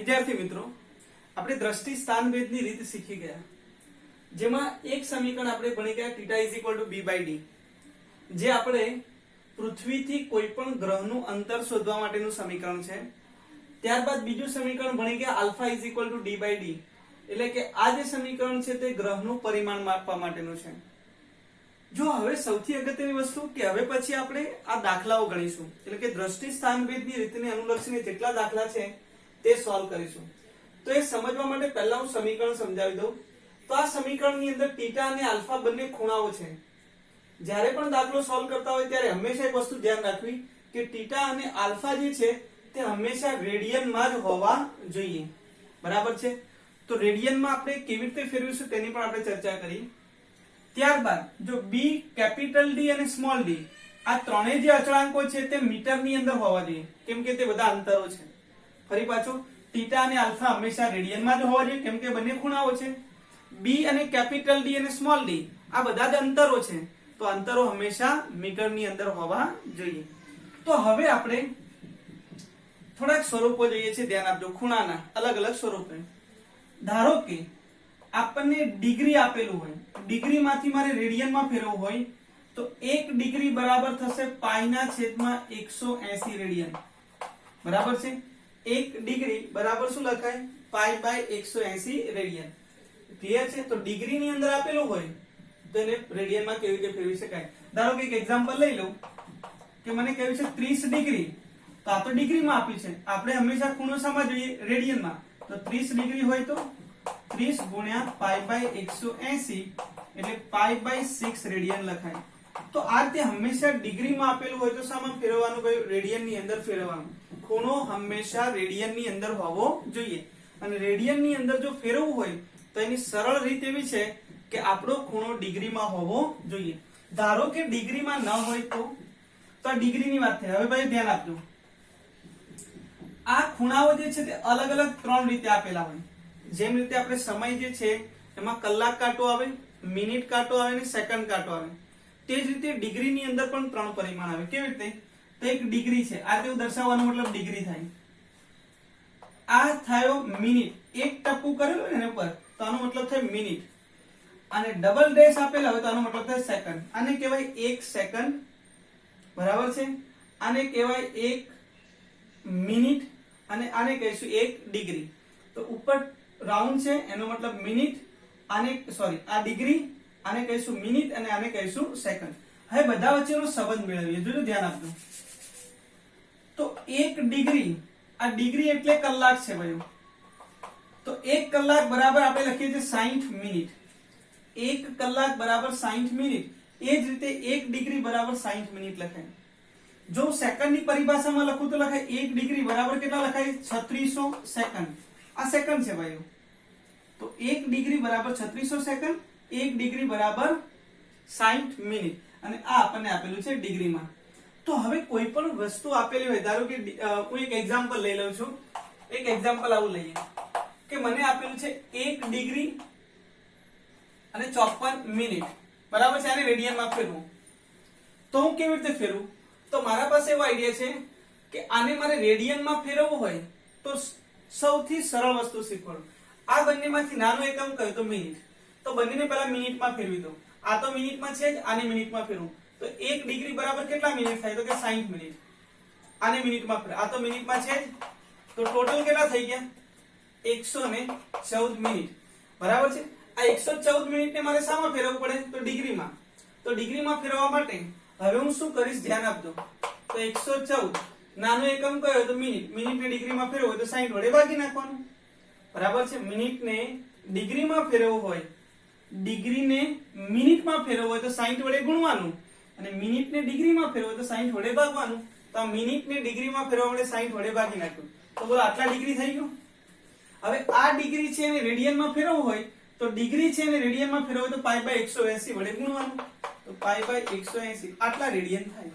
વિદ્યાર્થી મિત્રો, આપણે દ્રષ્ટિ સ્થાન ભેદની રીત શીખી ગયા, જેમાં એક સમીકરણ આપણે ભણી ગયા θ = b/d, જે આપણે પૃથ્વીથી કોઈ પણ ગ્રહનું અંતર શોધવા માટેનું સમીકરણ છે. ત્યારબાદ બીજું સમીકરણ ભણી ગયા α = d/d, એટલે કે આ જે સમીકરણ છે તે ગ્રહનું પરિમાણ માપવા માટેનું છે. જો હવે સૌથી અગત્યની વસ્તુ કે હવે પછી આપણે આ દાખલાઓ ગણીશું, એટલે કે દ્રષ્ટિ સ્થાન ભેદની રીતને અનુલક્ષીને જેટલા દાખલા છે તે સોલ્વ કરીશું. તો એ સમજવા માટે પહેલા હું સમીકરણ સમજાવી દઉં. તો આ સમીકરણની અંદર θ અને α બંને ખૂણાઓ છે. જ્યારે પણ દાખલો સોલ્વ કરતા હોય ત્યારે હંમેશા એક વસ્તુ ધ્યાન રાખવી કે θ અને α જે છે તે હંમેશા રેડિયનમાં જ હોવા જોઈએ. બરાબર છે? તો રેડિયનમાં આપણે કેવી રીતે ફેરવીશું તેની પણ આપણે ચર્ચા કરી. ત્યારબાદ જો b, કેપિટલ D અને સ્મોલ d આ ત્રણેય જે અચળાંકો છે તે મીટરની અંદર હોવા જોઈએ, કેમ કે તે બધા અંતરો છે. ફરી પાછું, θ અને α હંમેશા રેડિયનમાં જ હોવા જોઈએ કેમ કે બંને ખૂણાઓ છે. b અને કેપિટલ D અને સ્મોલ d આ બધા જ અંતરો છે, તો અંતરો હંમેશા મીટરની અંદર હોવા જોઈએ. તો હવે આપણે થોડાક સ્વરૂપો જોઈએ છે, ધ્યાન આપજો. ખૂણાના અલગ અલગ સ્વરૂપો. ધારો કે આપણને ડિગ્રી આપેલું હોય, ડિગ્રીમાંથી મારે રેડિયનમાં ફેરવવું હોય તો 1 ડિગ્રી બરાબર થશે π/180 રેડિયન. બરાબર છે? 1 ડિગ્રી બરાબર શું લખાય? π/180 રેડિયન. ક્લિયર છે? તો ડિગ્રી ની અંદર આપેલું હોય તો એને રેડિયનમાં કેવી રીતે ફેરવી શકાય? ધારો કે એક એક્ઝામ્પલ લઈ લો કે મને કહ્યું છે 30 ડિગ્રી, તો આ તો ડિગ્રીમાં આપ્યું છે. આપણે હંમેશા ખૂણો શામાં જોઈએ? રેડિયનમાં. તો 30 ડિગ્રી હોય તો 30 ગુણ્યા π/180 એટલે π/6 રેડિયન લખાય. તો આ રીતે હંમેશા ડિગ્રીમાં આપેલું હોય તો શામાં ફેરવવાનું? ભાઈ રેડિયનની અંદર ફેરવવાનું. ખૂણો હંમેશા રેડિયનની અંદર હોવો જોઈએ. અને રેડિયનની અંદર જો ફેરવવું હોય તો એની સરળ રીત એવી છે કે આપણો ખૂણો ડિગ્રીમાં હોવો જોઈએ. ધારો કે ડિગ્રીમાં ન હોય તો આ ડિગ્રીની વાત થઈ. હવે ભાઈ ધ્યાન આપજો, આ ખૂણાઓ જે છે તે અલગ અલગ 3 રીતે આપેલા હોય. જેમ રીતે આપણે સમય જે છે એમાં કલાક કાંટો આવે, મિનિટ કાંટો આવે અને સેકન્ડ કાંટો આવે, તે જ રીતે ડિગ્રીની અંદર પણ 3 પરિમાણ આવે. કેવી રીતે? તો એક ડિગ્રી છે, આ તેવું દર્શાવવાનો મતલબ ડિગ્રી થાય. આ થયો મિનિટ, એક ટપકું કરેલું એના ઉપર તો આનો મતલબ થાય મિનિટ. અને ડબલ ડેશ આપેલા હોય તો આનો મતલબ થાય સેકન્ડ. આને કહેવાય 1 સેકન્ડ. બરાબર છે? આને કહેવાય 1 મિનિટ અને આને કહીશું 1 ડિગ્રી. તો ઉપર રાઉન્ડ છે એનો મતલબ મિનિટ, આને સોરી આ ડિગ્રી, આને કહીશું મિનિટ અને આને કહીશું સેકન્ડ. હવે બધા વચ્ચેનો સંબંધ મેળવીએ. જોજો, ધ્યાન આપજો. તો 1 ડિગ્રી, આ ડિગ્રી એટલે કલાક છે ભાઈઓ. તો 1 કલાક બરાબર આપણે લખીએ છીએ 60 મિનિટ. 1 કલાક બરાબર 60 મિનિટ. એ જ રીતે 1 ડિગ્રી બરાબર 60 મિનિટ લખાય. જો સેકન્ડની પરિભાષામાં લખું તો લખાય 1 ડિગ્રી બરાબર કેટલા લખાય? 3600 સેકન્ડ. આ સેકન્ડ છે ભાઈઓ. તો 1 ડિગ્રી બરાબર 3600 સેકન્ડ, 1 ડિગ્રી બરાબર 60 મિનિટ. અને આ આપણને આપેલું છે ડિગ્રીમાં. તો હવે કોઈ પણ વસ્તુ આપેલી હોય, ધારો કે હું એક એક્ઝામ્પલ લઈ લઉં છું. એક એક્ઝામ્પલ આવું લઈએ કે મને આપેલું છે 1 ડિગ્રી અને 54 મિનિટ. બરાબર છે? આને રેડિયનમાં ફેરવું તો હું કેવી રીતે ફેરવું? તો મારા પાસે એવો આઈડિયા છે કે આને મારે રેડિયનમાં ફેરવવું હોય તો સૌથી સરળ વસ્તુ શીખવાડું. આ બંનેમાંથી નાનો એકમ કયો? તો મિનિટ. તો બંનેને પહેલા મિનિટમાં ફેરવી દો. આ તો મિનિટમાં છે જ, આને મિનિટમાં ફેરવું તો 1 ડિગ્રી બરાબર કેટલા મિનિટ થાય? તો કે 60 મિનિટ. આને મિનિટમાં ફેરવ, આ તો મિનિટમાં છે જ, તો ટોટલ કેટલા થઈ ગયા? 114 મિનિટ. બરાબર છે? આ 114 મિનિટને મારે શામાં ફેરવવું પડે? તો ડિગ્રીમાં. તો ડિગ્રીમાં ફેરવવા માટે હવે હું શું કરીશ? ધ્યાન આપજો. તો 114 નાનો એકમ કયો? તો મિનિટ. મિનિટને ડિગ્રીમાં ફેરવવું હોય તો 60 વડે ભાગી નાખવાનું. બરાબર છે? મિનિટને ડિગ્રીમાં ફેરવવું હોય, ડિગ્રીને મિનિટમાં ફેરવવું હોય તો 60 વડે ગુણવાનું અને મિનિટને ડિગ્રીમાં ફેરવવું હોય તો 60 વડે ભાગવાનું. તો આ મિનિટને ડિગ્રીમાં ફેરવવા માટે 60 વડે ભાગી નાખ્યું. તો બોલો આટલા ડિગ્રી થઈ ગયું. હવે આ ડિગ્રી છે એને રેડિયનમાં ફેરવવું હોય તો ડિગ્રી છે એને રેડિયનમાં ફેરવવું હોય તો π/180 વડે ગુણવાનું. તો π/180 આટલા રેડિયન થાય.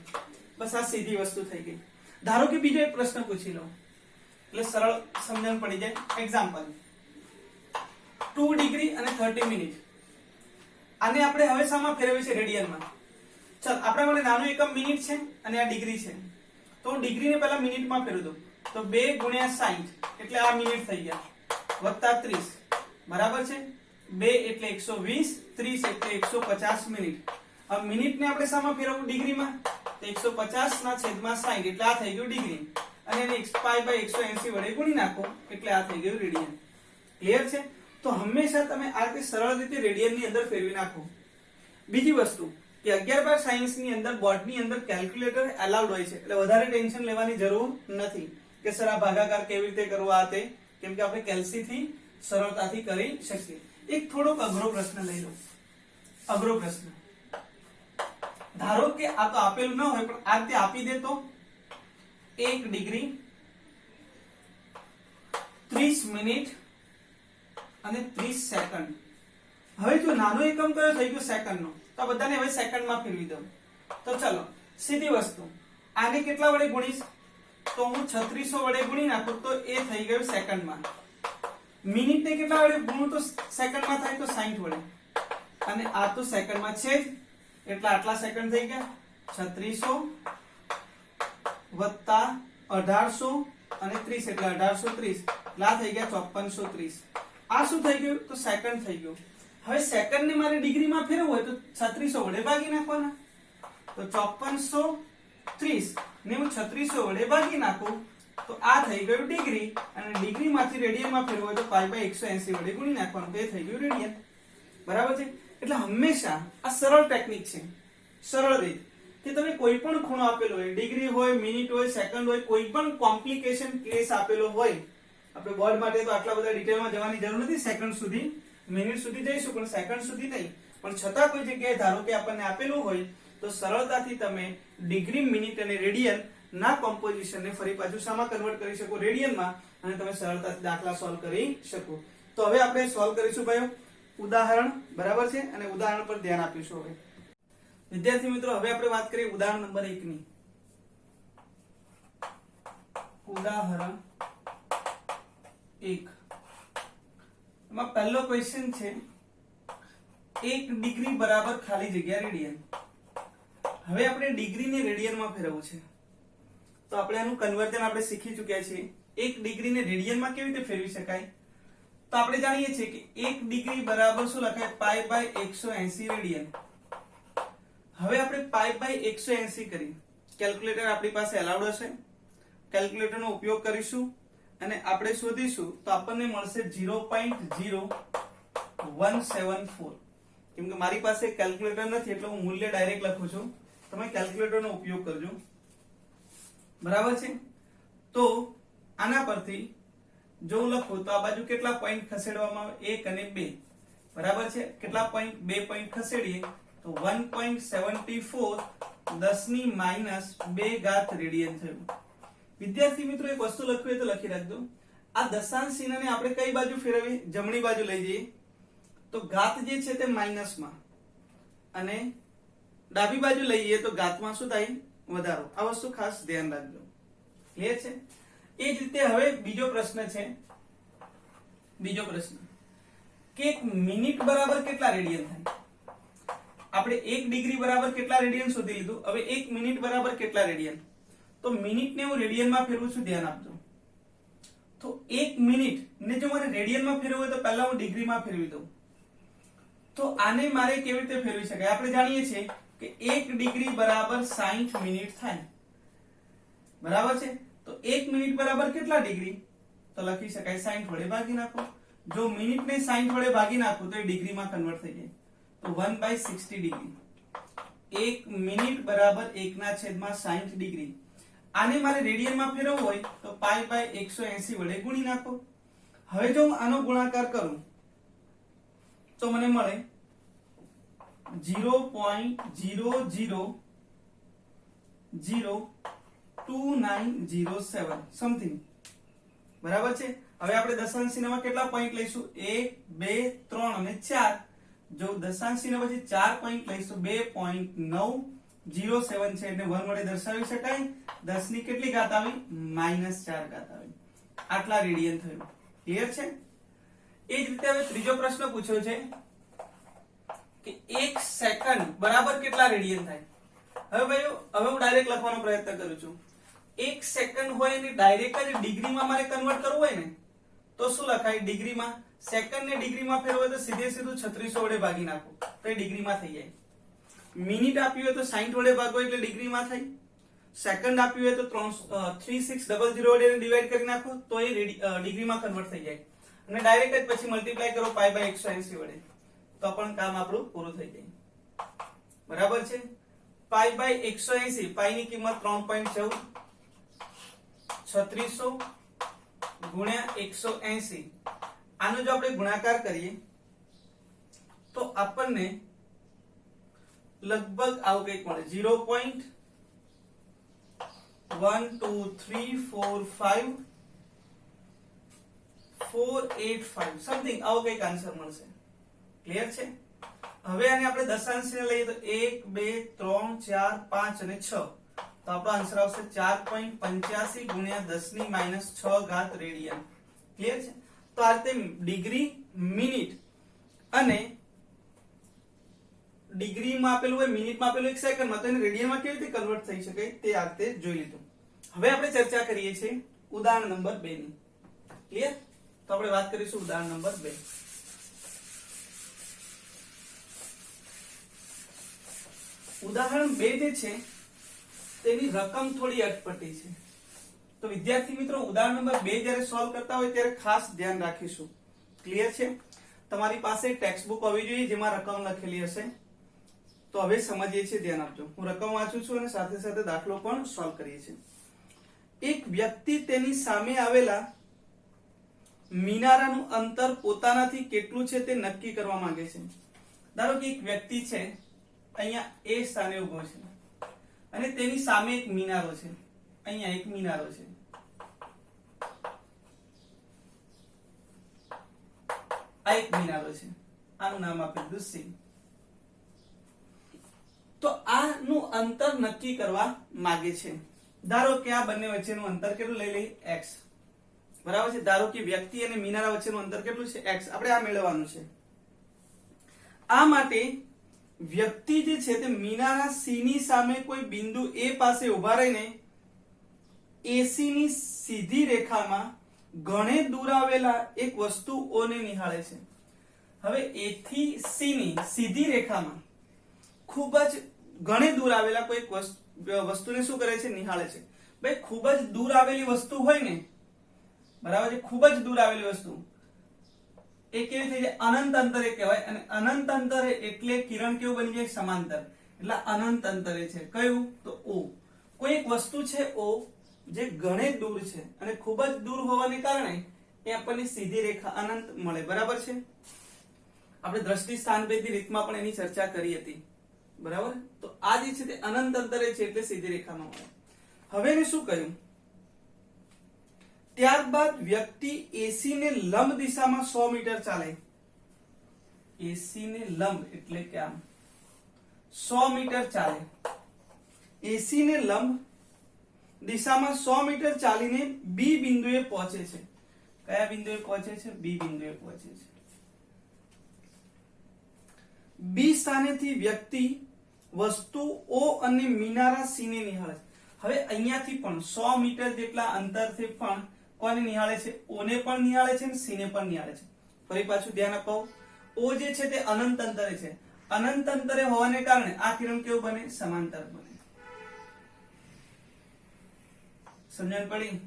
બસ આ સીધી વસ્તુ થઈ ગઈ. ધારો કે બીજો એક પ્રશ્ન પૂછી લઉં એટલે સરળ સમજણ પડી જાય. એક્ઝામ્પલ 2 ડિગ્રી અને 30 મિનિટ. આને આપણે હવે શામાં ફેરવીએ છીએ? રેડિયનમાં. ચાલ, આપણા માટે નાનો એકમ મિનિટ છે અને આ ડિગ્રી છે, તો હું ડિગ્રીને પહેલા મિનિટમાં ફેરવી દઉં. તો 2 ગુણ્યા 60 એટલે આ મિનિટ થઈ ગયા, વત્તા 30 બરાબર છે. 2 એટલે 120, 30 એટલે 150 મિનિટ. હવે મિનિટ ને આપણે શામાં ફેરવવું? ડિગ્રીમાં. તો 150 ના છેદમાં 60 એટલે આ થઈ ગયું ડિગ્રી, અને એને પાઈ બાય 180 વડે ગુણી નાખો એટલે આ થઈ ગયું રેડિયન. ક્લિયર છે? તો હંમેશા તમે આ રીતે સરળ રીતે રેડિયન ની અંદર ફેરવી નાખો. બીજી વસ્તુ કે 11/12 સાયન્સ ની અંદર બોર્ડ ની અંદર કેલ્ક્યુલેટર અલાઉડ હોય છે, એટલે વધારે ટેન્શન લેવાની જરૂર નથી કે સર આ ભાગાકાર કેવી રીતે કરવો આ તે, કેમ કે આપણે કેલ્સી થી સરળતાથી કરી શકીએ. એક થોડોક અઘરો પ્રશ્ન લઈ લો. અઘરો પ્રશ્ન, ધારો કે આ તો આપેલું ન હોય પણ આ રીતે આપી દે તો 1 ડિગ્રી 30 મિનિટ અને 30 સેકન્ડ. હવે જો નાનો એકમ કયો થઈ ગયો? સેકન્ડ નો. તો બધાને હવે સેકન્ડ માં ફેરવી દઉં. તો ચલો સીધી વસ્તુ, આને કેટલા વડે ગુણીશ? તો હું 3600 વડે ગુણી નાખું તો એ થઈ ગયું સેકન્ડ માં. મિનિટ ને કેટલા વડે ગુણું તો સેકન્ડ માં થાય? તો 60 વડે. અને આ તો સેકન્ડ માં છે જ, એટલે આટલા સેકન્ડ થઈ ગયા. 3600 વત્તા 1800 અને 30 એટલે 1830, એટલા થઈ ગયા 5430. આ શું થઈ ગયું? તો સેકન્ડ થઈ ગયું. હવે સેકન્ડ ને મારે ડિગ્રીમાં ફેરવવું હોય તો 3600 વડે ભાગી નાખવાના. તો 5430 ને હું 3600 વડે ભાગી નાખું તો આ થઈ ગયું ડિગ્રી, અને ડિગ્રી માંથી રેડિયનમાં ફેરવવું હોય તો પાઈ બાય 180 વડે ગુણી નાખવાનું, તો એ થઈ ગયું રેડિયન. બરાબર છે? એટલે હંમેશા આ સરળ ટેકનિક છે, સરળ રીત કે તમે કોઈ પણ ખૂણો આપેલો હોય, ડિગ્રી હોય, મિનિટ હોય, સેકન્ડ હોય, કોઈ પણ કોમ્પ્લિકેશન કેસ આપેલો હોય, આપણે બોર્ડ માટે તો આટલા બધા ડિટેલમાં જવાની જરૂર નથી. સેકન્ડ સુધી, મિનિટ સુધી જઈશું પણ સેકન્ડ સુધી નહીં. પણ છતાં કોઈ જગ્યાએ ધારો કે આપણને આપેલું હોય તો સરળતાથી તમે ડિગ્રી, મિનિટ અને રેડિયન ના કોમ્પોઝિશન ને ફરી પાછું શામાં કન્વર્ટ કરી શકો? રેડિયનમાં. અને તમે સરળતાથી દાખલા સોલ્વ કરી શકો. તો હવે આપણે સોલ્વ કરીશું ભાઈઓ ઉદાહરણ. બરાબર છે? અને ઉદાહરણ પર ધ્યાન આપીશું. હવે વિદ્યાર્થી મિત્રો, હવે આપણે વાત કરીએ ઉદાહરણ નંબર 1 ની. ઉદાહરણ 1 એમાં પહેલો ક્વેશ્ચન છે 1 ડિગ્રી બરાબર ખાલી જગ્યા રેડિયન. હવે આપણે ડિગ્રી ને રેડિયન માં ફેરવવું છે, તો આપણે આનું કન્વર્ઝન આપણે શીખી ચૂક્યા છીએ. 1 ડિગ્રી ને રેડિયન માં કેવી રીતે ફેરવી શકાય? તો આપણે જાણીએ છીએ કે 1 ડિગ્રી બરાબર શું લખાય? Pi by 180 radian. હવે આપણે પાઈ બાય 180 કરી, કેલ્ક્યુલેટર આપણી પાસે અલાઉડ હશે, કેલ્ક્યુલેટર નો ઉપયોગ કરીશું અને આપણે શોધીશું તો આપણને મળશે 0.0174. કેમ કે મારી પાસે કેલ્ક્યુલેટર નથી એટલે હું મૂલ્ય ડાયરેક્ટ લખું છું, તમે કેલ્ક્યુલેટર નો ઉપયોગ કરજો. બરાબર છે? તો આના પરથી જો હું લખું તો આ બાજુ કેટલા પોઈન્ટ ખસેડવામાં આવે? 1 અને 2. બરાબર છે? કેટલા પોઈન્ટ? 2 પોઈન્ટ ખસેડીએ તો 1.74 10 ની માઈનસ 2 ઘાત રેડિયન થયું. વિદ્યાર્થી મિત્રો, એક વસ્તુ લખવી તો લખી રાખજો. આ દશાંશ ચિહ્નને આપણે કઈ બાજુ ફેરવીએ? જમણી બાજુ લઈ જઈએ તો ઘાત જે છે તે માઈનસમાં, અને ડાબી બાજુ લઈએ તો ઘાતમાં શું થાય? વધારો. આ વસ્તુ ખાસ ધ્યાન રાખજો. ક્લિયર છે? એ જ રીતે હવે બીજો પ્રશ્ન છે. બીજો પ્રશ્ન કે 1 મિનિટ બરાબર કેટલા રેડિયન થાય? આપણે 1 ડિગ્રી બરાબર કેટલા રેડિયન શોધી લીધું. હવે 1 મિનિટ બરાબર કેટલા રેડિયન? તો મિનિટ ને હું રેડિયનમાં ફેરવું છું, ધ્યાન આપજો. તો 1 મિનિટ ને જો મારે રેડિયનમાં ફેરવવું હોય તો પહેલા હું ડિગ્રીમાં ફેરવી દઉં. તો આને મારે કેવી રીતે ફેરવી શકાય? આપણે જાણીએ છીએ કે 1 ડિગ્રી બરાબર 60 મિનિટ થાય. બરાબર છે? તો 1 મિનિટ બરાબર કેટલા ડિગ્રી? તો લખી શકાય 60 વડે ભાગી નાખો. જો મિનિટ ને 60 વડે ભાગી નાખો તો એ ડિગ્રીમાં કન્વર્ટ થઈ જાય. તો 1/60 ડિગ્રી. 1 મિનિટ બરાબર 1/60 ડિગ્રી. આને મારે રેડિયનમાં ફેરવવું હોય તો પાઈ બાય 180 વડે ગુણી નાખો. હવે જો હું આનો ગુણાકાર કરું તો મને મળે 0.002907 સમથિંગ. બરાબર છે? હવે આપણે દશાંશ ચિહ્નમાં કેટલા પોઈન્ટ લઈશું? 1 2 3 અને 4. જો દશાંશ ચિહ્ન પછી 4 પોઈન્ટ લઈશું 2.907 છે એટલે 1 વડે દર્શાવી શકાય. 10 ની કેટલી ઘાત આવી? -4 ઘાત આવી. આટલા રેડિયન થયું. ક્લિયર છે? એ જ રીતે હવે ત્રીજો પ્રશ્ન પૂછ્યો છે કે 1 સેકન્ડ બરાબર કેટલા રેડિયન થાય? હવે ભાઈઓ, હવે હું ડાયરેક્ટ લખવાનો પ્રયત્ન કરું છું. 1 સેકન્ડ હોય અને ડાયરેક્ટ જ ડિગ્રીમાં મારે કન્વર્ટ કરવું હોય ને તો શું લખાય? ડિગ્રીમાં. સેકન્ડ ને ડિગ્રીમાં ફેરવો તો સીધે સીધું 3600 વડે ભાગી નાખો તો એ ડિગ્રીમાં થઈ જાય. મિનિટ આપ્યું હોય તો 60 વડે ભાગો એટલે ડિગ્રીમાં થાય. સેકન્ડ આપ્યું હોય તો 3600 વડે ડિવાઈડ કરી નાખો તો એ ડિગ્રીમાં કન્વર્ટ થઈ જાય. અને ડાયરેક્ટ જ પછી મલ્ટીપ્લાય કરો પાઈ બાય 180 વડે તો પણ કામ આપણું પૂરું થઈ જાય. બરાબર છે? પાઈ બાય 180, પાઈ ની કિંમત 3.14, 3600 ગુણ્યા 180. આનો જો આપણે ગુણાકાર કરીએ તો આપણને લગભગ આવું કંઈક મળે 0.12345 સમથિંગ આવો કંઈક આન્સર મળશે. ક્લિયર છે? હવે આને આપણે દશાંશને લઈએ તો 1 2 3 4 5 અને 6 તો આપણો આન્સર આવશે 4.85 ગુણ્યા 10 - 6 ઘાત રેડિયન. ક્લિયર છે? તો આ રીતે ડિગ્રી, મિનિટ અને ડિગ્રીમાં આપેલું હોય, મિનિટમાં આપેલું 1 સેકન્ડમાં, તો એને રેડિયનમાં કેવી રીતે કન્વર્ટ થઈ શકે તે આ રીતે જોઈ લીધું. હવે આપણે ચર્ચા કરીએ છીએ ઉદાહરણ નંબર 2 ની. ક્લિયર? તો આપણે વાત કરીશું ઉદાહરણ નંબર 2. ઉદાહરણ 2 જે છે તેની રકમ થોડી અટપટી છે. તો વિદ્યાર્થી મિત્રો, ઉદાહરણ નંબર 2 જ્યારે સોલ્વ કરતા હોય ત્યારે ખાસ ધ્યાન રાખીશું. ક્લિયર છે? તમારી પાસે ટેક્સ્ટ બુક હોવી જોઈએ જેમાં રકમ લખેલી હશે. તો હવે સમજીએ છીએ, ધ્યાન આપજો. હું રકમ વાંચું છું અને સાથે સાથે દાખલો પણ સોલ્વ કરીએ છીએ. એક વ્યક્તિ તેની સામે આવેલા મિનારાનું અંતર પોતાનાથી કેટલું છે તે નક્કી કરવા માંગે છે. ધારો કે એક વ્યક્તિ છે અહીંયા એ સ્થાને ઉભો છે અને તેની સામે એક મિનારો છે. અહીંયા એક મિનારો છે. આ એક મિનારો છે. આનું નામ આપી દીધું સી. તો આનું અંતર નક્કી કરવા માંગે છે. ધારો કે આ બંને વચ્ચેનું અંતર કેટલું લઈ લઈએ? x. બરાબર છે? ધારો કે વ્યક્તિ અને મિનારા વચ્ચેનું અંતર કેટલું છે? x. આપણે આ મેળવવાનું છે. આ માટે વ્યક્તિ જે છે તે મિનારા C ની સામે કોઈ બિંદુ A પાસે ઉભા રહીને AC ની સીધી રેખામાં ઘણે દૂર આવેલા એક વસ્તુ O ને નિહાળે છે. હવે A થી C ની સીધી રેખામાં ખૂબ જ ઘણે દૂર આવેલા કોઈ વસ્તુને શું કરે છે? નિહાળે છે. ભાઈ, ખૂબ જ દૂર આવેલી વસ્તુ હોય ને, બરાબર છે? ખૂબ જ દૂર આવેલી વસ્તુ એ કેવી થઈ જાય? અનંત અંતરે કહેવાય. અને અનંત અંતરે એટલે કિરણ કેવું બની જાય? સમાંતર. એટલે અનંત અંતરે છે. કયું? તો O. કોઈ એક વસ્તુ છે O જે ઘણે દૂર છે અને ખૂબ જ દૂર હોવાને કારણે એ આપણને સીધી રેખા અનંત મળે. બરાબર છે? આપણે દ્રષ્ટિ સ્થાનભેદની રીતમાં પણ એની ચર્ચા કરી હતી. બરાબર? તો આ જે છે તે અનંત અંતરે છે એટલે સીધી રેખામાં મળે. હવે એને શું કહ્યું? ત્યારબાદ વ્યક્તિ AC ને લંબ દિશામાં 100 મીટર ચાલે. AC ને લંબ એટલે કે આમ 100 મીટર ચાલે. AC ને લંબ દિશામાં 100 મીટર ચાલીને B બિંદુએ પહોંચે છે. કયા બિંદુએ પહોંચે છે? B બિંદુએ પહોંચે છે. B સ્થાનેથી વ્યક્તિ વસ્તુ O અને મિનારા C ને નિહાળે છે. હવે અહીંયાથી પણ 100 મીટર જેટલા અંતરથી પણ કોને નિહાળે છે? O ને પણ નિહાળે છે અને C ને પણ નિહાળે છે. ફરી પાછું ધ્યાન આપો. O જે છે તે અનંત અંતરે છે. અનંત અંતરે હોવાને કારણે આ કિરણ કેવું બને? સમાંતર બને. સમજણ પડી?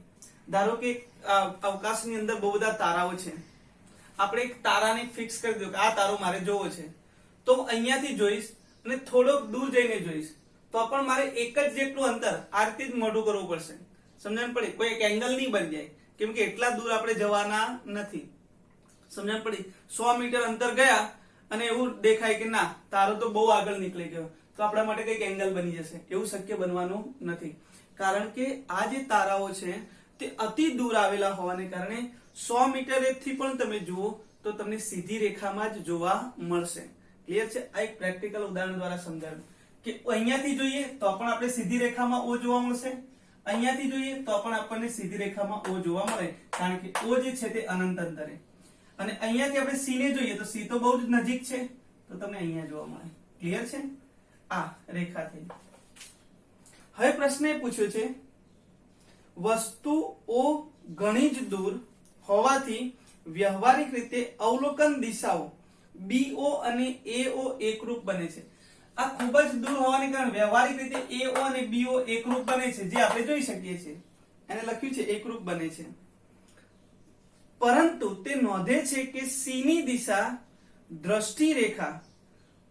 ધારો કે અવકાશની અંદર બહુ બધા તારાઓ છે. આપણે એક તારાને ફિક્સ કરી દો કે આ તારો મારે જોવો છે, તો અહીંયાથી જોઈશ અને થોડોક દૂર જઈને જોઈશ તો પણ મારે એક જ જેટલું અંતર આ રીતે જ મોઢું કરવું પડશે. સમજણ પડી? કોઈ એક એંગલ નહીં બની જાય, કેમ કે એટલા દૂર આપણે જવાના નથી. સમજણ પડી? 100 મીટર અંતર ગયા અને એવું દેખાય કે ના, તારો તો બહુ આગળ નીકળી ગયો, તો આપણા માટે કઈક એંગલ બની જશે. એવું શક્ય બનવાનું નથી, કારણ કે આ જે તારાઓ છે તે અતિ દૂર આવેલા હોવાને કારણે 100 મીટરેથી પણ તમે જુઓ તો તમને સીધી રેખામાં જ જોવા મળશે. ક્લિયર છે? આ એક પ્રેક્ટિકલ ઉદાહરણ દ્વારા સમજાવ્યું કે અહીંયાથી જોઈએ તો પણ આપણે સીધી રેખામાં O જોવા મળશે, અહીંયાથી જોઈએ તો પણ આપણને સીધી રેખામાં O જોવા મળે, કારણ કે O જે છે તે અનંત અંતરે. અને અહીંયાથી આપણે C ને જોઈએ તો C તો બહુ જ નજીક છે, તો તમને અહીંયા જોવા મળે. ક્લિયર છે? આ રેખા થઈ. હવે પ્રશ્ન એ પૂછ્યો છે વસ્તુઓ ઘણી જ દૂર હોવાથી વ્યવહારિક રીતે અવલોકન દિશાઓ BO અને AO એકરૂપ બને છે. આ ખૂબ જ દૂર હોવાને કારણે વ્યવહારિક રીતે AO અને BO એકરૂપ બને છે, જે આપણે જોઈ શકીએ છીએ. એને લખ્યું છે એકરૂપ બને છે. પરંતુ તે નોંધે છે કે C ની દિશા દ્રષ્ટિ રેખા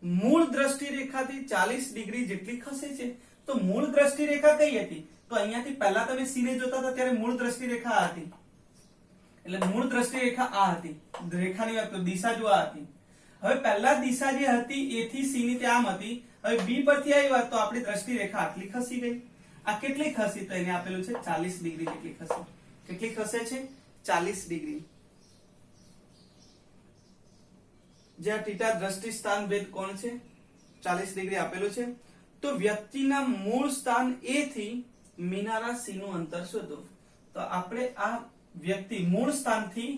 મૂળ દ્રષ્ટિ રેખાથી 40 ડિગ્રી જેટલી ખસે છે. તો મૂળ દ્રષ્ટિ રેખા કઈ હતી? તો અહીંયાથી પહેલા તમે C ને જોતા હતા ત્યારે મૂળ દ્રષ્ટિ રેખા આ હતી. એટલે મૂળ દ્રષ્ટિ રેખા આ હતી. રેખાની વાત કરું, દિશા જો આ હતી. હવે પહેલા દિશા જે હતી A થી C ની તે આમ હતી. હવે B પરથી આવ્યા તો આપણી દ્રષ્ટિ રેખા આટલી ખસી ગઈ. આ કેટલી ખસી? તો એને આપેલું છે 40 ડિગ્રી જેટલી ખસે. કેટલી ખસે છે? 40 ડિગ્રી. જ્યાં θ દ્રષ્ટિ સ્થાન ભેદ કોણ છે 40 ડિગ્રી આપેલું છે. તો વ્યક્તિના મૂળ સ્થાન A થી મિનારા C નું અંતર શોધો. તો આપણે આ વ્યક્તિ મૂળ સ્થાનથી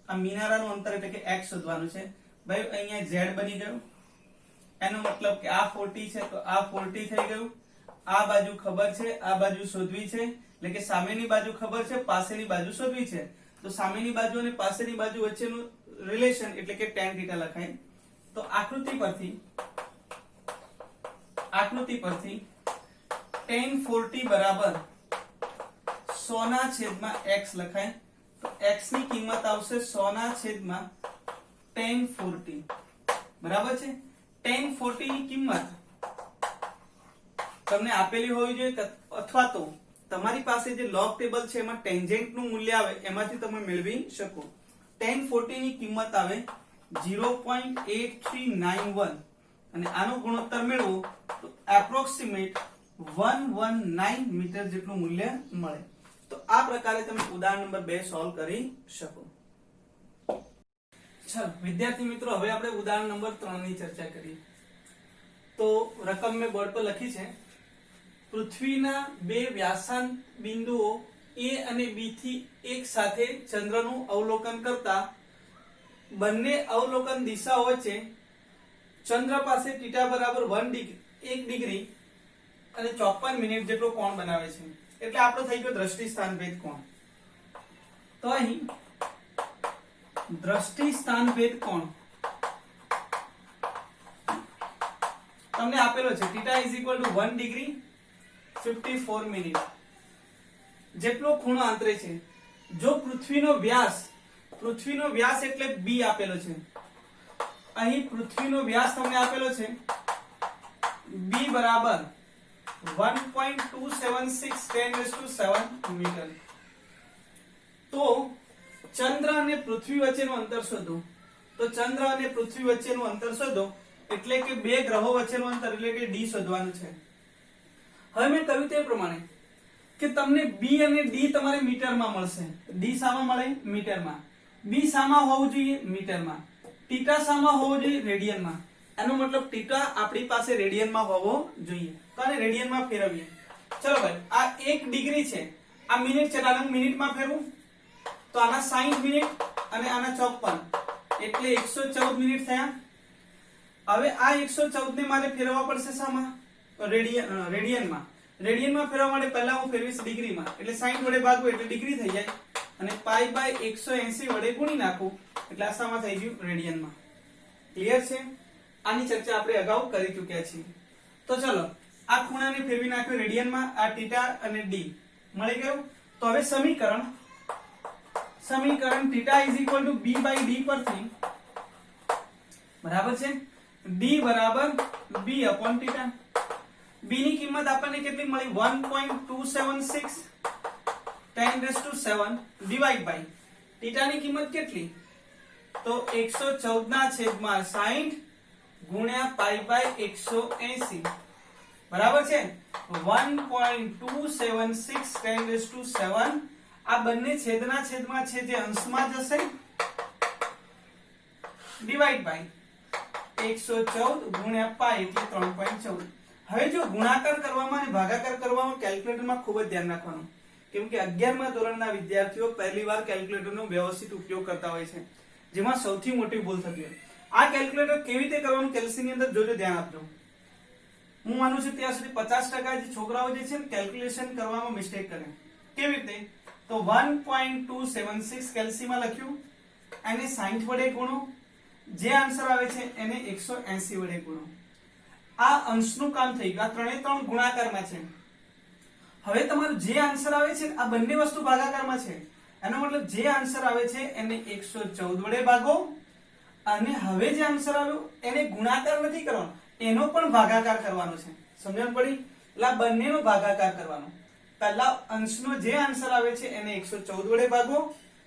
આ મિનારાનું અંતર એટલે કે x શોધવાનું છે. ભાઈ અહીંયા z બની ગયું. એનો મતલબ કે આ 40 છે તો આ 40 થઈ ગયું. આ બાજુ ખબર છે, આ બાજુ શોધવી છે, એટલે કે સામેની બાજુ ખબર છે, પાસેની બાજુ શોધવી છે. તો સામેની બાજુ અને પાસેની બાજુ વચ્ચેનું રિલેશન એટલે કે tan θ લખાય. તો આકૃતિ પરથી tan 40 બરાબર 100 ના છેદમાં x લખાય. તો x ની કિંમત આવશે 100 ના છેદમાં tan 40 બરાબર છે. tan 40 ની કિંમત તમને આપેલી હોવી જોઈએ અથવા તો તમારી પાસે જે લોગ ટેબલ છે એમાં ટેન્જેન્ટ નું મૂલ્ય આવે એમાંથી તમે મેળવી શકો. tan 40 ની કિંમત આવે 0.8391 અને આનો ગુણોત્તર મેળવો તો એપ્રોક્સિમેટ 119 મીટર જેટલું મૂલ્ય મળે. તો આ પ્રકારે તમે ઉદાહરણ નંબર 2 સોલ્વ કરી શકો. ચાલો વિદ્યાર્થી મિત્રો, હવે આપણે ઉદાહરણ નંબર 3 ની ચર્ચા કરીએ. તો રકમ મેં બોર્ડ પર લખી છે. પૃથ્વીના બે વ્યાસાંત બિંદુઓ A અને B થી એક સાથે ચંદ્રનું અવલોકન કરતા બંને અવલોકન દિશાઓ વચ્ચે ચંદ્ર પાસે θ બરાબર 1 ડિગ્રી અને 54 મિનિટ જેટલો કોણ બનાવે છે. એટલે આપણો થઈ ગયો દ્રષ્ટિ સ્થાન ભેદ કોણ. તો અહીં દ્રષ્ટિ સ્થાન ભેદ કોણ તમને આપેલો છે. θ = 1 ડિગ્રી 54 મિનિટ જેટલો ખૂણો આંતરે છે. જો પૃથ્વીનો વ્યાસ એટલે b આપેલો છે. અહીં પૃથ્વીનો વ્યાસ તમને આપેલો છે b બરાબર 1.276 10⁷ મીટર. તો ચંદ્ર અને પૃથ્વી વચ્ચેનું અંતર શોધો. તો ચંદ્ર અને પૃથ્વી વચ્ચેનું અંતર શોધો એટલે કે બે ગ્રહો વચ્ચેનું અંતર એટલે કે d શોધવાનું છે. હવે મેં કહ્યું તે પ્રમાણે કે તમને b અને d તમારે મીટરમાં મળશે. d શામાં મળે? મીટરમાં. b શામાં હોવું જોઈએ? મીટરમાં. θ શામાં હોવો જોઈએ? રેડિયનમાં. એનો મતલબ θ આપણી પાસે રેડિયનમાં હોવો જોઈએ. તો આને રેડિયનમાં ફેરવીએ. ચલો ભાઈ, આ 1 ડિગ્રી છે, આ મિનિટ છે, આને મિનિટમાં ફેરવું તો આના 60 મિનિટ અને આના 54 એટલે 114 મિનિટ થયા. હવે આ 114 ને મારે ફેરવવા પડશે શામાં? રેડિયનમાં. રેડિયનમાં ફેરવવા માટે પહેલા હું ફેરવીશ ડિગ્રીમાં. એટલે 60 વડે ભાગવું એટલે ડિગ્રી થઈ જાય અને π/180 વડે ગુણી નાખું એટલે આ શામાં થઈ ગયું? રેડિયનમાં. ક્લિયર છે? આની ચર્ચા આપણે અગાઉ કરી ચૂક્યા છીએ. તો ચલો આ ખૂણાને ફેરવી નાખ્યો રેડિયનમાં. આ θ અને d મળી ગયું. તો હવે સમીકરણ θ = b/d પરથી બરાબર છે d બરાબર b/θ. b ની કિંમત આપણને કેટલી મળી? 1.276 10⁷ ડિવાઈડ બાય θ ની કિંમત કેટલી? તો 114/60 ગુણ્યા π/180 બરાબર છે 1.276 10⁷. આ બંને છેદના છેદમાં છે જે અંશમાં જશે ડિવાઈડ બાય 114 ગુણ્યા π એટલે 3.14. હવે જો ગુણાકાર કરવામાં અને ભાગાકાર કરવામાં કેલ્ક્યુલેટરમાં ખૂબ જ ધ્યાન રાખવાનું, કેમ કે 11મા ધોરણના વિદ્યાર્થીઓ પહેલીવાર કેલ્ક્યુલેટરનો વ્યવસ્થિત ઉપયોગ કરતા હોય છે, જેમાં સૌથી મોટી ભૂલ થતી હોય. આ કેલ્ક્યુલેટર કેવી રીતે કરવાનું કેલ્સીની અંદર જોજો, ધ્યાન આપજો. હું માનું છું ત્યાં સુધી 50% જે છોકરાઓ જે છે ને કેલ્ક્યુલેશન કરવામાં મિસ્ટેક કરે. કેવી રીતે? તો 1.276 કેલ્સીમાં લખ્યું, એને 60 વડે ગુણો, જે આન્સર આવે છે એને 180 વડે ગુણો. આ અંશનું કામ થઈ ગયું. આ ત્રણે ત્રણ ગુણાકારમાં છે. હવે તમારું જે આન્સર આવે છે આ બંને વસ્તુ ભાગાકારમાં છે, એનો મતલબ જે આન્સર આવે છે એને 114 વડે ભાગો, અને હવે જે આન્સર આવ્યો એને ગુણાકાર નથી કરવાનો, એનો પણ ભાગાકાર કરવાનો છે. સમજણ પડી? એટલે આ બંનેનો ભાગાકાર કરવાનો. પહેલા અંશનો જે આન્સર આવે છે એને 114 વડે ભાગો,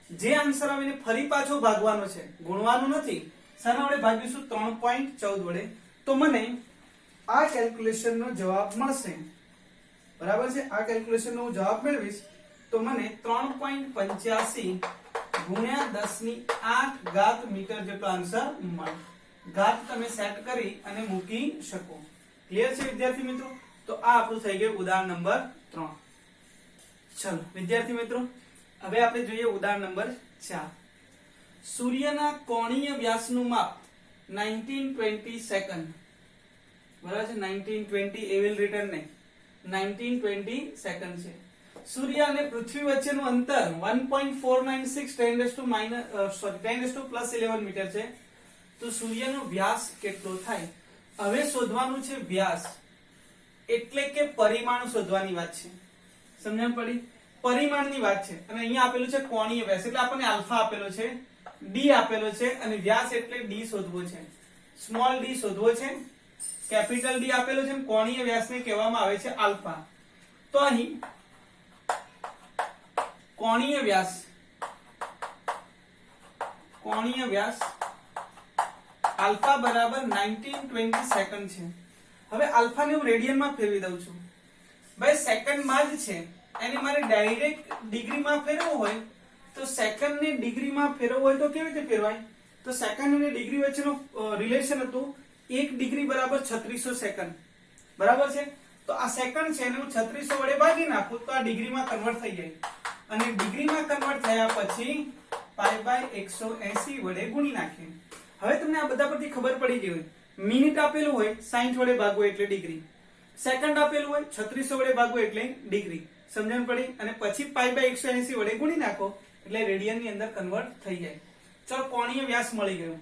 જે આન્સર આવે એને ફરી પાછો ભાગવાનો છે, ગુણવાનું નથી. શાના વડે ભાગીશું? 3.14 વડે. તો મને આ કેલ્ક્યુલેશન નો જવાબ મળશે. બરાબર છે? આ કેલ્ક્યુલેશન નો હું જવાબ મેળવીશ તો મને 3.85 ગુણ્યા 10⁸ મીટર જેટલો આન્સર મળે. ઘાત તમે સેટ કરી અને મૂકી શકો. ક્લિયર છે વિદ્યાર્થી મિત્રો? તો આ આપણું થઈ ગયું ઉદાહરણ નંબર 3. ચલો વિદ્યાર્થી મિત્રો, હવે આપણે જોઈએ ઉદાહરણ નંબર 4. સૂર્યના કોણીય વ્યાસનું માપ 1920 સેકન્ડ. બરાબર છે? 1920 એ વિલ રિટર્ન નહીં, 1920 સેકન્ડ છે. સૂર્ય અને પૃથ્વી વચ્ચેનું અંતર 1.496 10 પ્લસ 11 મીટર છે. તો સૂર્યનો વ્યાસ કેટલો થાય? હવે શોધવાનું છે વ્યાસ, એટલે કે પરિમાણ શોધવાની વાત છે. સમજણ પડી? પરિમાણની વાત છે. અને અહીંયા આપેલું છે કોણીય વ્યાસ, એટલે આપણને આલ્ફા આપેલો છે, ડી આપેલો છે, અને વ્યાસ એટલે ડી શોધવો છે. સ્મોલ ડી શોધવો છે, કેપિટલ ડી આપેલો છે, અને કોણીય વ્યાસને કહેવામાં આવે છે આલ્ફા. તો અહીં કોણીય વ્યાસ આલ્ફા બરાબર 1920 સેકન્ડ છે. હવે આલ્ફા ને હું રેડિયનમાં ફેરવી દઉં છું. ભાઈ સેકન્ડમાં જ છે, એને મારે ડાયરેક્ટ ડિગ્રીમાં ફેરવવું હોય તો સેકન્ડ ને ડિગ્રીમાં ફેરવવું હોય તો કેવી રીતે ફેરવાય? તો સેકન્ડ અને ડિગ્રી વચ્ચેનું રિલેશન હતું 1 ડિગ્રી બરાબર 3600 સેકન્ડ. બરાબર છે? તો આ સેકન્ડ છે એને હું 3600 વડે ભાગી નાખું તો આ ડિગ્રીમાં કન્વર્ટ થઈ જાય, અને ડિગ્રીમાં કન્વર્ટ થયા પછી π/180 વડે ગુણી નાખીએ. હવે તમને આ બધા પરથી ખબર પડી ગઈ હોય, મિનિટ આપેલું હોય 60 વડે ભાગવું એટલે ડિગ્રી, સેકન્ડ આપેલું હોય 3600 વડે ભાગવું એટલે ડિગ્રી. સમજણ પડી? અને પછી π/180 વડે ગુણી નાખો એટલે રેડિયન ની અંદર કન્વર્ટ થઈ જાય. ચલો કોણીય વ્યાસ મળી ગયો.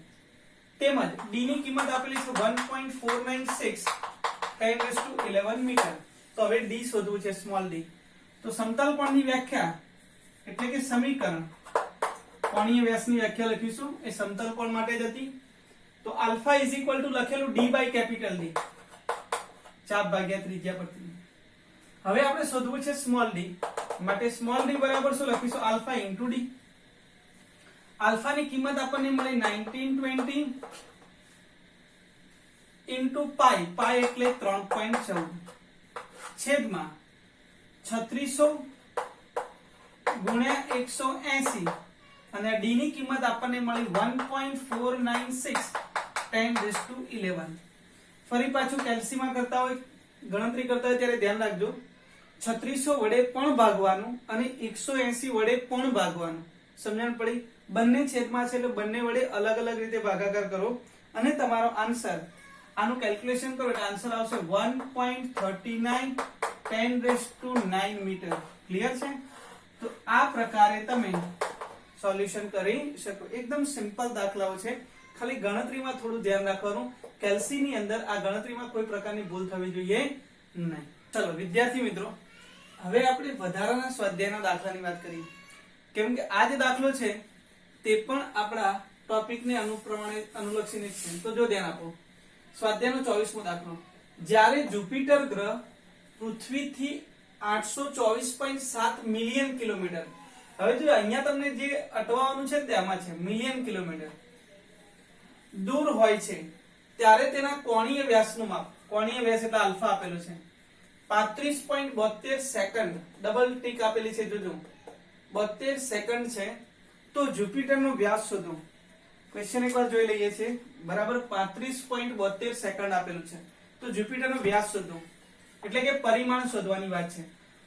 તેમજ ડી ની કિંમત આપેલી છે 1.496 10⁻11 મીટર. તો હવે ડી શોધવું છે, સ્મોલ ડી. તો સમતલકોણની વ્યાખ્યા એટલે કે સમીકરણ, કોણીય વ્યાસની વ્યાખ્યા લખીશું, એ સમતલકોણ માટે જ હતી. તો આલ્ફા ઇઝ ઇક્વલ ટુ લખેલું ડી બાય કેપિટલ ડી, ચાપ ભાગ્યા ત્રિજ્યા પરથી. હવે આપણે શોધવું છે સ્મોલ ડી. માટે સ્મોલ ડી બરાબર શું લખીશું? Alpha into D. આલ્ફા ની કિંમત આપણને મળી 1920 ઇન્ટુ પાઈ, પાઈ એટલે 3.14 છેદમાં 3600 ગુણ્યા 180, અને ડી ની કિંમત આપણને મળી 1.496 10⁻11. ફરી પાછું કેલ્સીમાં કરતા હોય, ગણતરી કરતા હોય ત્યારે ધ્યાન રાખજો, 3600 વડે પણ ભાગવાનું અને 180 વડે પણ ભાગવાનું. સમજણ પડી? બંને છેદમાં છે એટલે બંને વડે અલગ અલગ રીતે ભાગાકાર કરો અને તમારો આન્સર, આનું કેલ્ક્યુલેશન કરો એટલે આન્સર આવશે 1.39 10⁹ મીટર. ક્લિયર છે? તો આ પ્રકારે તમે સોલ્યુશન કરી શકો. એકદમ સિમ્પલ દાખલાઓ છે, ખાલી ગણતરીમાં થોડું ધ્યાન રાખવાનું. કેલ્સી ની અંદર આ ગણતરીમાં કોઈ પ્રકારની ભૂલ થવી જોઈએ નહીં. ચલો વિદ્યાર્થી મિત્રો, હવે આપણે વધારાના સ્વાધ્યાયના દાખલાની વાત કરીએ. કેમ કે આ જે દાખલો છે તે પણ આપણા ટોપિકને અનુલક્ષીને છે. તો જો ધ્યાન આપો. સ્વાધ્યાયનો 24મો દાખલો. જ્યારે જુપિટર ગ્રહ પૃથ્વીથી 824.7 મિલિયન કિલોમીટર, હવે જો અહીંયા તમને જે અટવાનું છે તે આમાં છે મિલિયન કિલોમીટર દૂર હોય છે, ત્યારે તેના કોણીય વ્યાસનું માપ, કોણીય વ્યાસ એટલે આલ્ફા આપેલો છે 35.72 સેકન્ડ, ડબલ ટીક આપેલી છે, જોજો 72 સેકન્ડ છે. તો જુપિટરનો વ્યાસ શોધો. ક્વેશ્ચન એકવાર જોઈ લઈએ છીએ. બરાબર 35.72 સેકન્ડ આપેલું છે, તો જુપિટરનો વ્યાસ શોધો એટલે કે પરિમાણ શોધવાની વાત છે.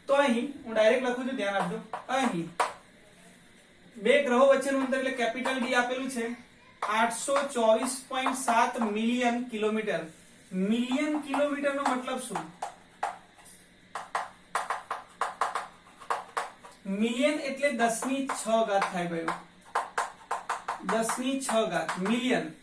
તો અહીં હું ડાયરેક્ટ લખું છું, ધ્યાન આપજો. અહીં બે ગ્રહો વચ્ચેનું અંતર એટલે કેપિટલ ડી આપેલું છે 824.7 મિલિયન કિલોમીટર. મિલિયન કિલોમીટર નો મતલબ શું? મિલિયન એટલે 10⁶ થાય ભાઈ, 10⁶ મિલિયન.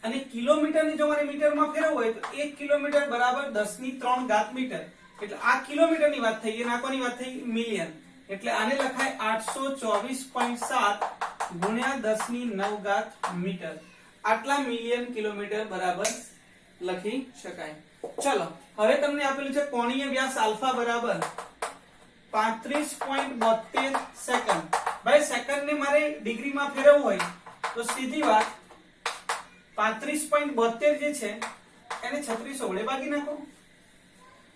અને કિલોમીટરની જો મારે મીટરમાં ફેરવવું હોય તો 1 કિલોમીટર બરાબર 10⁻³ મીટર. એટલે આ કિલોમીટરની વાત થઈ અને આ કોની વાત થઈ? મિલિયન. એટલે આને લખાય 824.7 ગુણ્યા 10⁹ મીટર. આટલા મિલિયન કિલોમીટર બરાબર લખી શકાય. ચલો હવે તમને આપેલું છે કોણીય વ્યાસ આલ્ફા બરાબર 35.72 સેકન્ડ. ભાઈ સેકન્ડ ને મારે ડિગ્રીમાં ફેરવવું હોય તો સીધી વાત 35.72 જે છે એને 3600 વડે ભાગી નાખો.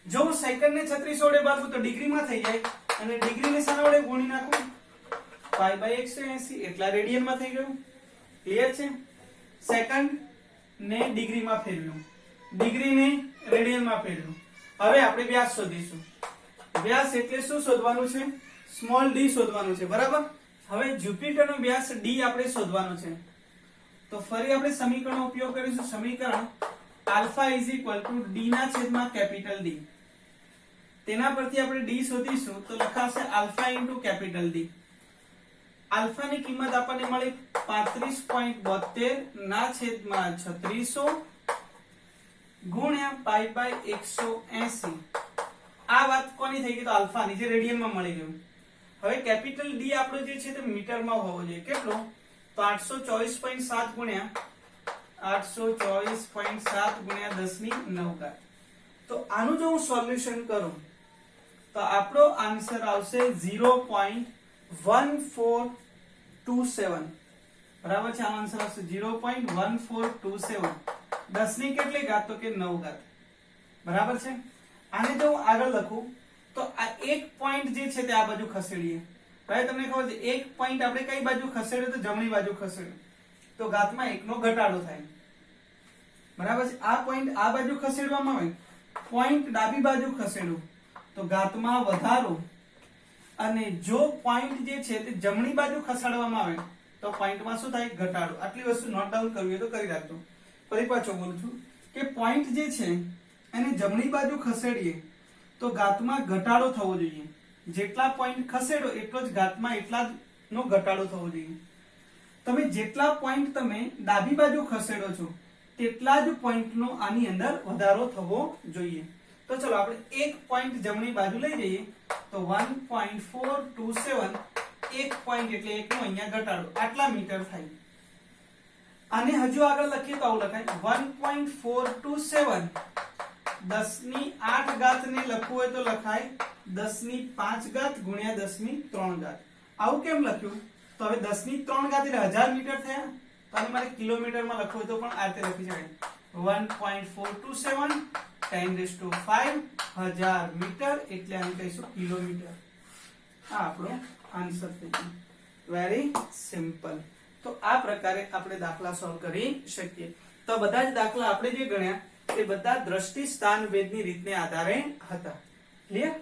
જો હું સેકન્ડ ને 3600 વડે ભાગું તો ડિગ્રીમાં થઈ જાય અને ડિગ્રી ને શાના વડે ગુણી નાખું? π/180 એટલા રેડિયનમાં થઈ ગયું. ક્લિયર છે? સેકન્ડ ને ડિગ્રીમાં ફેરવ્યું, ડિગ્રી ને રેડિયનમાં ફેરવ્યું. હવે આપણે વ્યાસ શોધીશું. વ્યાસ એટલે શું શોધવાનું છે? સ્મોલ ડી શોધવાનું છે, બરાબર. હવે જુપિટરનો વ્યાસ ડી આપણે શોધવાનો છે. તો ફરી આપણે સમીકરણનો ઉપયોગ કરીશું. સમીકરણ આલ્ફા = ડી ના છેદમાં કેપિટલ ડી. તેના પરથી આપણે ડી શોધીશું તો લખાશે આલ્ફા * કેપિટલ ડી. આલ્ફા ની કિંમત આપણને મળી 35.72 ના છેદમાં 3600 ગુણ્યા π/180. આ વાત કોની થઈ ગઈ? તો આલ્ફા ની, જે રેડિયનમાં મળી ગયું. હવે કેપિટલ ડી આપણો જે છે તે મીટરમાં હોવો જોઈએ. કેટલો? તો 824.7 ગુણ્યા 10⁹ તો આનું જો હું સોલ્યુશન કરું તો આપણો આન્સર આવશે 0.1427. બરાબર છે? આનો આન્સર આવશે 0.1427. 10 ની કેટલી ઘાત? તો કે 9 ઘાત. બરાબર છે? આને જો હું આગળ લખું તો આ એક પોઈન્ટ જે છે તે આ બાજુ ખસેડીએ. ભાઈ તમને ખબર છે એક પોઈન્ટ આપણે કઈ બાજુ ખસેડ્યો? તો જમણી બાજુ ખસેડ્યો તો ઘાતમાં 1 નો ઘટાડો થાય. બરાબર છે? આ પોઈન્ટ આ બાજુ ખસેડવામાં આવે, પોઈન્ટ ડાબી બાજુ ખસેડો તો ઘાતમાં વધારો. અને જો પોઈન્ટ જે છે તે જમણી બાજુ ખસેડવામાં આવે તો પોઈન્ટમાં શું થાય? ઘટાડો. આટલી વસ્તુ નોટ ડાઉન કરવી હોય તો કરી રાખજો. ફરી પાછો બોલું છું કે પોઈન્ટ જે છે એને જમણી બાજુ ખસેડીએ તો ઘાતમાં ઘટાડો થવો જોઈએ. જેટલા પોઈન્ટ ખસેડો એટલો જ ઘાતમાં એટલા જ નો ઘટાડો થવો જોઈએ. તમે જેટલા પોઈન્ટ તમે ડાબી બાજુ ખસેડો છો તેટલા જ પોઈન્ટનો આની અંદર વધારો થવો જોઈએ. તો ચલો આપણે એક પોઈન્ટ જમણી બાજુ લઈ જઈએ તો 1.427 એક પોઈન્ટ એટલે એક નો અહીંયા ઘટાડો, આટલા મીટર થાય. આને હજુ આગળ લખીએ તો આવું લખાય 1.427 10⁸ ને લખવું હોય તો લખાય 10⁵ ગુણ્યા 10⁵. આવું કેમ લખ્યું? તો હવે 10⁵ એટલે 1000 મીટર થયા. તો આને મારે કિલોમીટરમાં લખવું હોય તો પણ આ રીતે લખી શકાય 1.427 10⁵ 1000 મીટર એટલે આને કહીશું કિલોમીટર. આ આપણો આન્સર થઈ ગયો. Very simple. તો આ પ્રકારે આપણે દાખલા સોલ્વ કરી શકીએ. તો બધા જ દાખલા આપણે જે ગણ્યા એ બધા દ્રષ્ટિ સ્થાન ભેદની રીતને આધારે હતા. ક્લિયર?